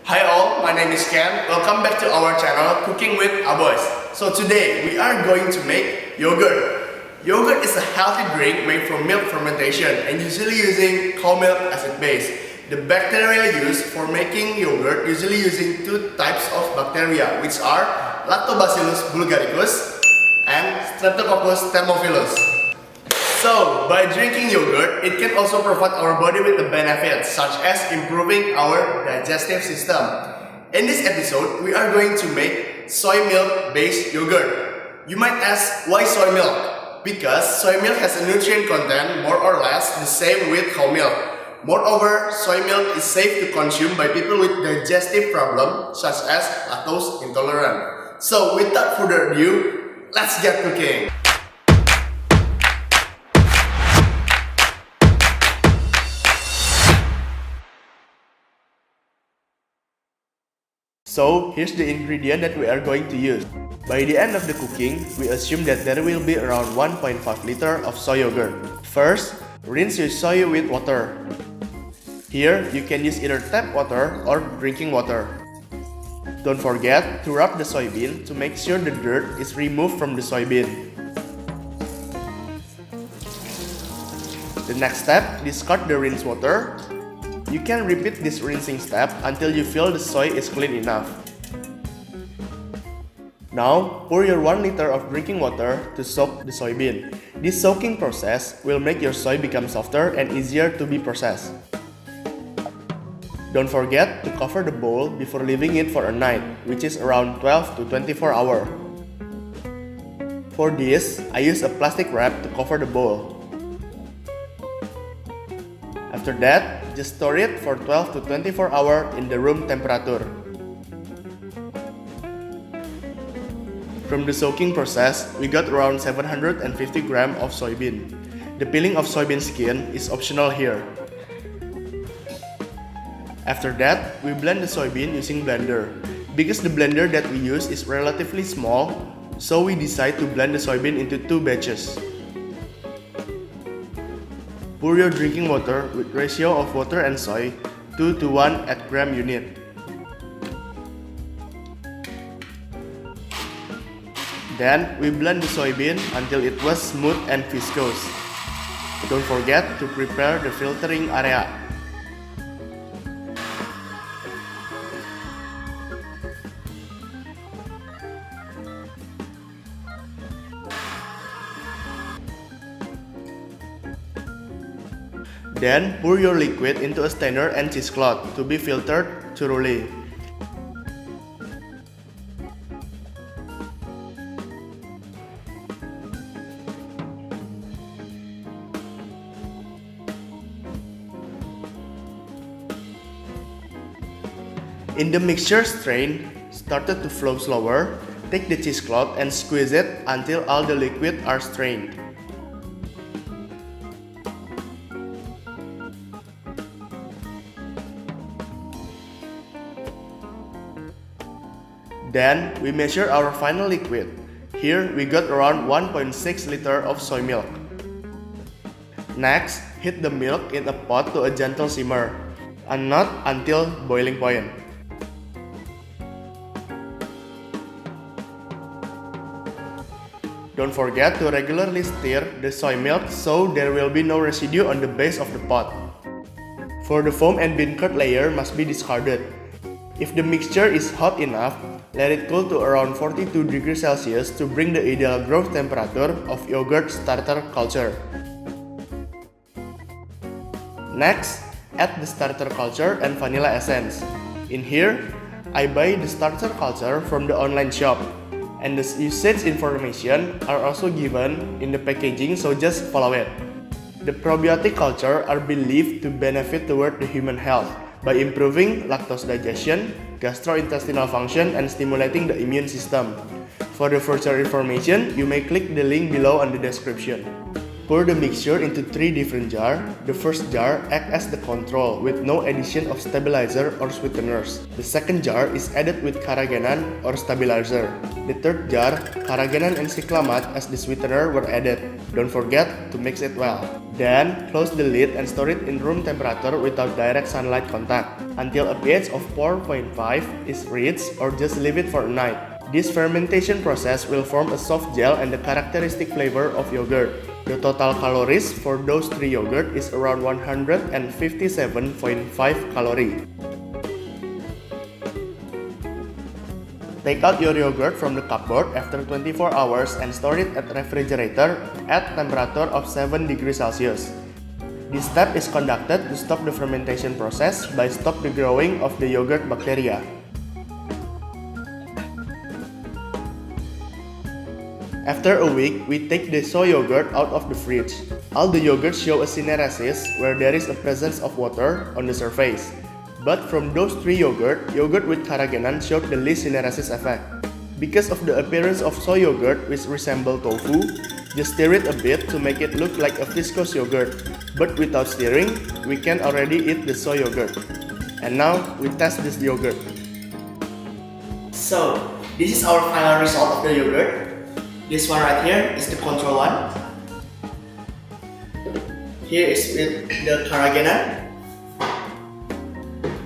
Hi all, my name is Ken. Welcome back to our channel Cooking with Agus. So today we are going to make yogurt. Yogurt is a healthy drink made from milk fermentation and usually using cow milk as its base. The bacteria used for making yogurt usually using two types of bacteria, which are Lactobacillus bulgaricus and Streptococcus thermophilus. So, by drinking yogurt, it can also provide our body with the benefits such as improving our digestive system. In this episode, we are going to make soy milk-based yogurt. You might ask, why soy milk? Because soy milk has a nutrient content more or less the same with cow milk. Moreover, soy milk is safe to consume by people with digestive problems such as lactose intolerant. So, without further ado, let's get cooking! So, here's the ingredient that we are going to use. By the end of the cooking, we assume that there will be around 1.5 liter of soy yogurt. First, rinse your soy with water. Here, you can use either tap water or drinking water. Don't forget to rub the soybean to make sure the dirt is removed from the soybean. The next step, discard the rinse water. You can repeat this rinsing step until you feel the soy is clean enough. Now, pour your 1 liter of drinking water to soak the soybean. This soaking process will make your soy become softer and easier to be processed. Don't forget to cover the bowl before leaving it for a night, which is around 12 to 24 hours. For this, I use a plastic wrap to cover the bowl. After that, just store it for 12 to 24 hours in the room temperature. From the soaking process, we got around 750 grams of soybean. The peeling of soybean skin is optional here. After that, we blend the soybean using blender. Because the blender that we use is relatively small, so we decide to blend the soybean into 2 batches. Pour your drinking water with ratio of water and soy 2 to 1 at gram unit. Then we blend the soybean until it was smooth and viscous. Don't forget to prepare the filtering area. Then, pour your liquid into a strainer and cheesecloth to be filtered thoroughly. In the mixture strain started to flow slower, take the cheesecloth and squeeze it until all the liquid are strained. Then, we measure our final liquid. Here, we got around 1.6 liter of soy milk. Next, heat the milk in a pot to a gentle simmer, and not until boiling point. Don't forget to regularly stir the soy milk so there will be no residue on the base of the pot. For the foam and bean curd layer must be discarded. If the mixture is hot enough, let it cool to around 42 degrees Celsius to bring the ideal growth temperature of yogurt starter culture. Next, add the starter culture and vanilla essence. In here, I buy the starter culture from the online shop, and the usage information are also given in the packaging, so just follow it. The probiotic culture are believed to benefit toward the human health by improving lactose digestion, gastrointestinal function, and stimulating the immune system. For the further information, you may click the link below on the description. Pour the mixture into 3 different jars. The first jar acts as the control with no addition of stabilizer or sweeteners. The second jar is added with Carageenaan or stabilizer. The third jar, Carageenaan and cyclamate as the sweetener were added. Don't forget to mix it well. Then, close the lid and store it in room temperature without direct sunlight contact until a pH of 4.5 is reached, or just leave it for a night. This fermentation process will form a soft gel and the characteristic flavor of yogurt. The total calories for those 3 yogurt is around 157.5 calories. Take out your yogurt from the cupboard after 24 hours and store it at refrigerator at temperature of 7 degrees Celsius. This step is conducted to stop the fermentation process by stop the growing of the yogurt bacteria. After a week, we take the soy yogurt out of the fridge. All the yogurts show a syneresis where there is a presence of water on the surface. But from those 3 yogurt with Carageenaan showed the least syneresis effect. Because of the appearance of soy yogurt which resemble tofu, just stir it a bit to make it look like a viscous yogurt. But without stirring, we can already eat the soy yogurt. And now, we test this yogurt. So, this is our final result of the yogurt. This one right here is the control one. Here is with the Carageenaan.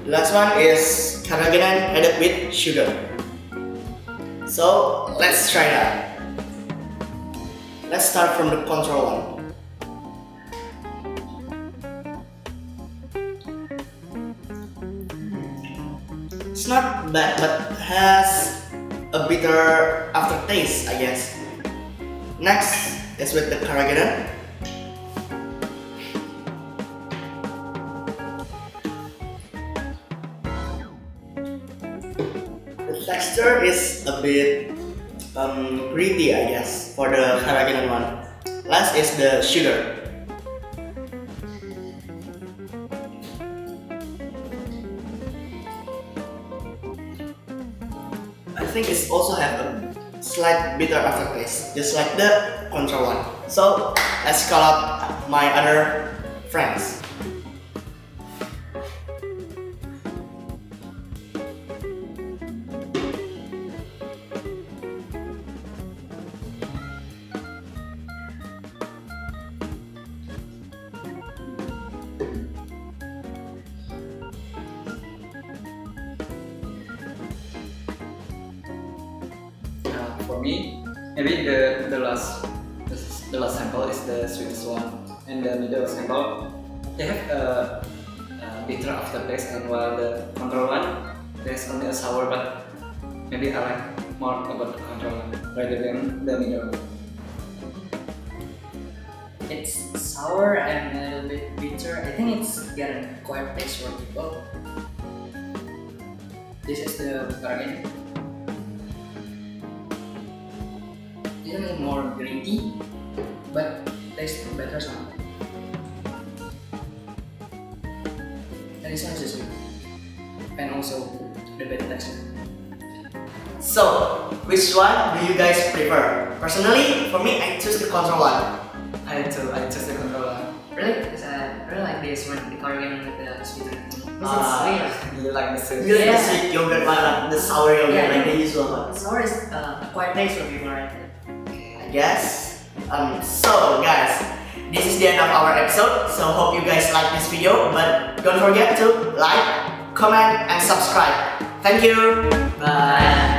The last one is Carageenaan added with sugar. So let's try that. Let's start from the control one. It's not bad, but has a bitter aftertaste, I guess. Next is with the Carageenaan. The texture is a bit gritty, I guess, for the Carageenaan one. Last is the sugar. I think it's also have a slight bitter aftertaste, just like the control one. So let's call up my other friends. For me, maybe the last sample is the sweetest one, and the middle sample they have a bitter aftertaste, and while the control one there's only a sour, but maybe I like more about the control one rather than the middle one. It's sour and a little bit bitter. I think it's got an acquired taste for people. This is the Carageenaan. This is more gritty, but tastes better somehow. And this one is sweet, and also the better texture. So, which one do you guys prefer? Personally, for me, I choose the control one. I choose the control one. Really? Because I really like this one, the Carageenaan with the sweetener. This is Ah. sweet. You like the sweet? You like the Yeah. sweet yogurt one, the sour yogurt, Yeah. like the usual one. Sour is acquired taste for people, right? I guess. So guys, this is the end of our episode. So hope you guys like this video, but don't forget to like, comment, and subscribe. Thank you. Bye.